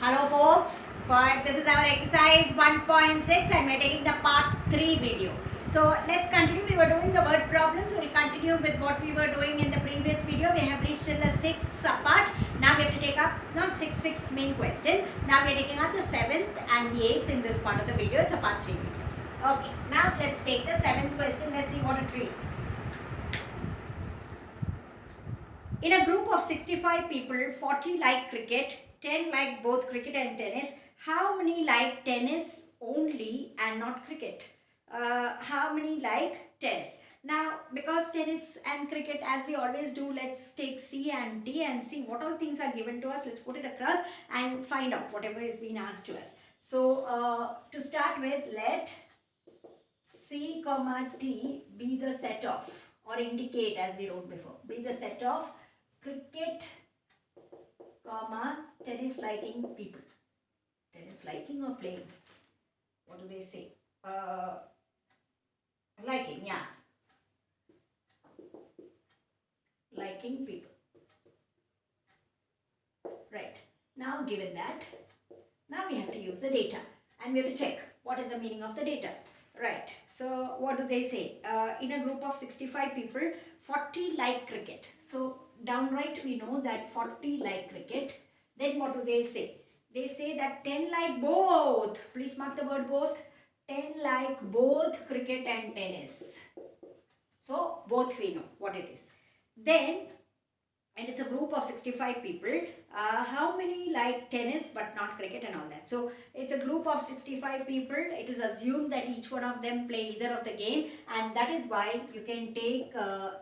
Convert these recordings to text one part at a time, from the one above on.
Hello folks, this is our exercise 1.6 and we're taking the part 3 video. So let's continue. We were doing the word problem, so we'll continue with what we were doing in the previous video. We have reached in the 6th part. Now we have to take up, not 6th main question. Now we're taking up the 7th and the 8th in this part of the video. It's a part 3 video. Okay, now let's take the 7th question. Let's see what it reads. In a group of 65 people, 40 like cricket, 10 like both cricket and tennis. How many like tennis only and not cricket? How many like tennis? Now, because tennis and cricket, as we always do, let's take C and D and see what all things are given to us. Let's put it across and find out whatever is being asked to us. So, to start with, let C, T be the set of, or indicate as we wrote before, be the set of cricket, tennis liking people. Tennis liking or playing? What do they say? Liking, yeah. Liking people. Right. Now given that, now we have to use the data and we have to check what is the meaning of the data. Right. So what do they say? In a group of 65 people, 40 like cricket. So downright we know that 40 like cricket. Then what do they say? They say that 10 like both. Please mark the word both. 10 like both cricket and tennis. So both we know what it is. Then, and it's a group of 65 people, how many like tennis but not cricket and all that. So it's a group of 65 people. It is assumed that each one of them play either of the game, and that is why you can take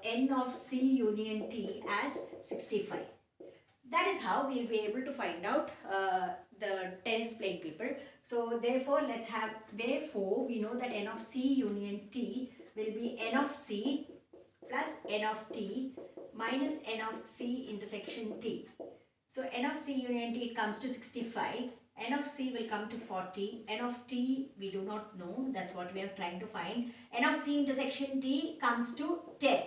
N of C union T as 65. That is how we will be able to find out the tennis playing people. So therefore, we know that N of C union T will be N of C plus N of T minus N of C intersection T. So N of C union T, it comes to 65. N of C will come to 40. N of T we do not know. That's what we are trying to find. N of C intersection T comes to 10.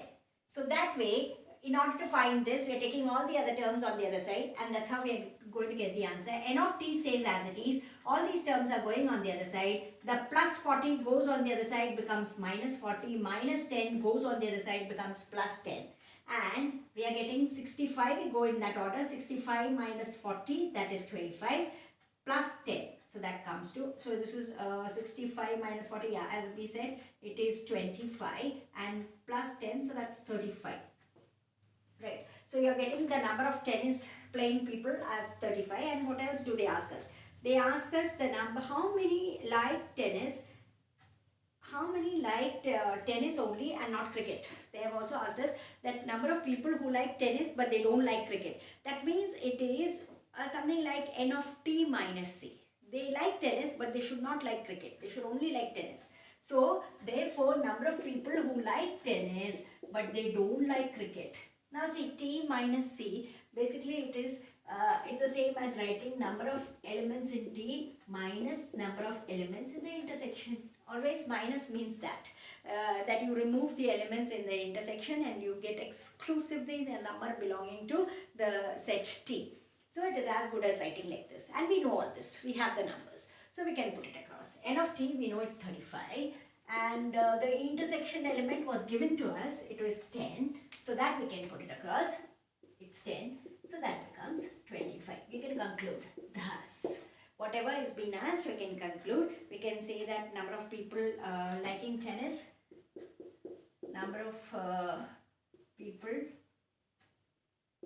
So that way, in order to find this, we are taking all the other terms on the other side, and that's how we are going to get the answer. N of T stays as it is. All these terms are going on the other side. The plus 40 goes on the other side, becomes minus 40. Minus 10 goes on the other side, becomes plus 10. And we are getting 65. We go in that order. 65 minus 40, that is 25, plus 10. So that comes to, so this is 65 minus 40, yeah, as we said, it is 25, and plus 10, so that's 35. Right. So you are getting the number of tennis playing people as 35. And what else do they ask us? They ask us the number, how many like tennis, tennis only and not cricket. They have also asked us that number of people who like tennis but they don't like cricket. That means it is something like N of T minus C. They like tennis but they should not like cricket. They should only like tennis. So therefore, number of people who like tennis but they don't like cricket. Now see, T minus C, basically it is, it's the same as writing number of elements in T minus number of elements in the intersection. Always minus means that, that you remove the elements in the intersection and you get exclusively the number belonging to the set T. So it is as good as writing like this. And we know all this. We have the numbers. So we can put it across. N of T, we know it's 35. And the intersection element was given to us. It was 10. So that we can put it across. It's 10. So that becomes 25. We can conclude. Thus, whatever is being asked, we can conclude. We can say that number of people liking tennis, number of people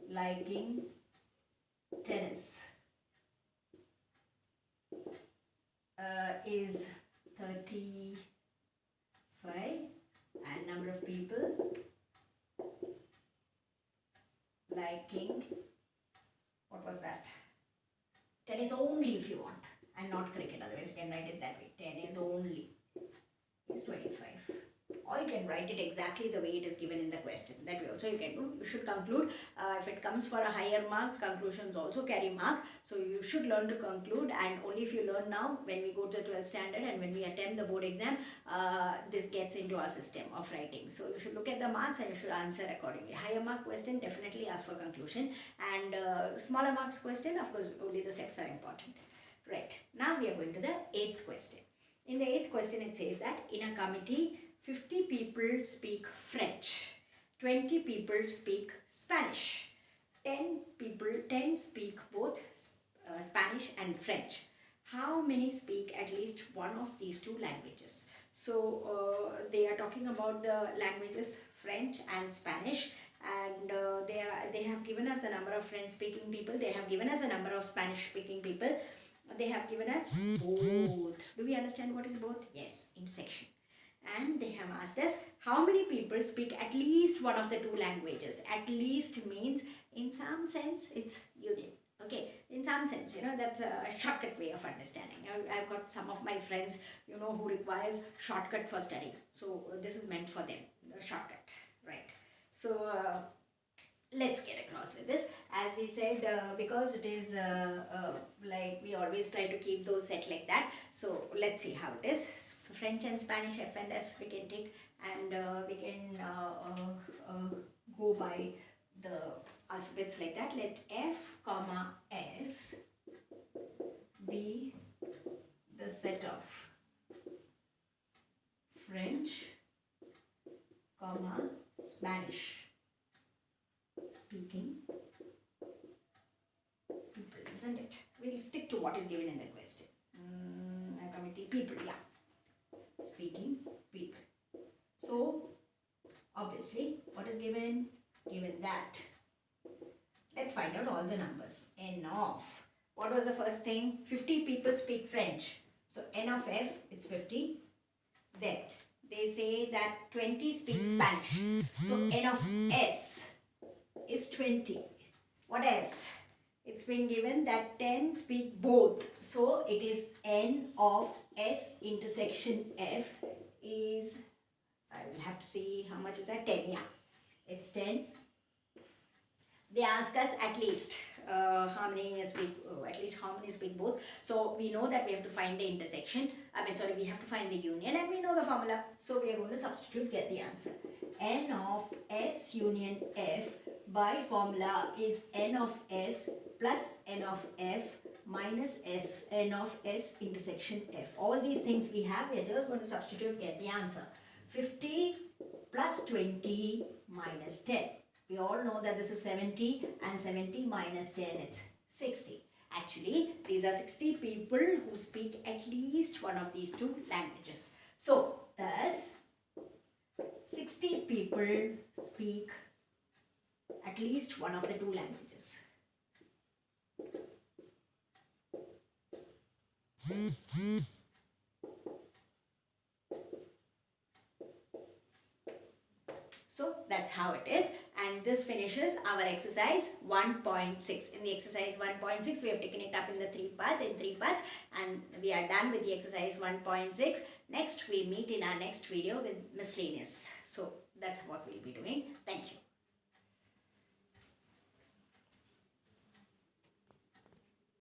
liking tennis is 35, and number of people liking, what was that? Tennis only if you want, and not cricket, otherwise you can write it that way. Tennis only is 25. or you can write it exactly the way it is given in the question. That way also you can do. You should conclude. If it comes for a higher mark, conclusions also carry mark. So you should learn to conclude, and only if you learn now, when we go to the 12th standard and when we attempt the board exam, this gets into our system of writing. So you should look at the marks and you should answer accordingly. Higher mark question, definitely ask for conclusion, and smaller marks question, of course, only the steps are important. Right, now we are going to the 8th question. In the 8th question, it says that in a committee, 50 people speak French, 20 people speak Spanish, 10 speak both Spanish and French. How many speak at least one of these two languages? So they are talking about the languages French and Spanish, and they have given us a number of French speaking people, they have given us a number of Spanish speaking people, they have given us both. Do we understand what is both? Yes, intersection. And they have asked us how many people speak at least one of the two languages. At least means in some sense it's union. Okay, in some sense, that's a shortcut way of understanding. I've got some of my friends, who requires shortcut for study. So this is meant for them, a shortcut, right? So let's get across with this. As we said, because it is like we always try to keep those set like that. So let's see how it is. French and Spanish, F and S we can take, and we can go by the alphabets like that. Let F comma S be the set of French comma Spanish speaking people, isn't it? We'll stick to what is given in the question. Committee people, yeah. Speaking people. So, obviously, what is given? Given that. Let's find out all the numbers. N of, what was the first thing? 50 people speak French. So, N of F, it's 50. Then, they say that 20 speak Spanish. So, N of S is 20. What else? It's been given that 10 speak both. So it is N of S intersection F is, I will have to see how much is that, 10, yeah. It's 10. They ask us at least how many speak, at least how many speak both. So we know that we have to find the intersection. We have to find the union, and we know the formula. So we are going to substitute, get the answer. N of S union F by formula is N of S plus N of F minus S, N of S intersection F. All these things we have, we are just going to substitute, get the answer. 50 plus 20 minus 10. We all know that this is 70, and 70 minus 10 it's 60. Actually, these are 60 people who speak at least one of these two languages. So, thus, 60 people speak at least one of the two languages. So that's how it is, and this finishes our exercise 1.6. In the exercise 1.6, we have taken it up in the three parts, and we are done with the exercise 1.6. Next, we meet in our next video with miscellaneous. So that's what we'll be doing. Thank you.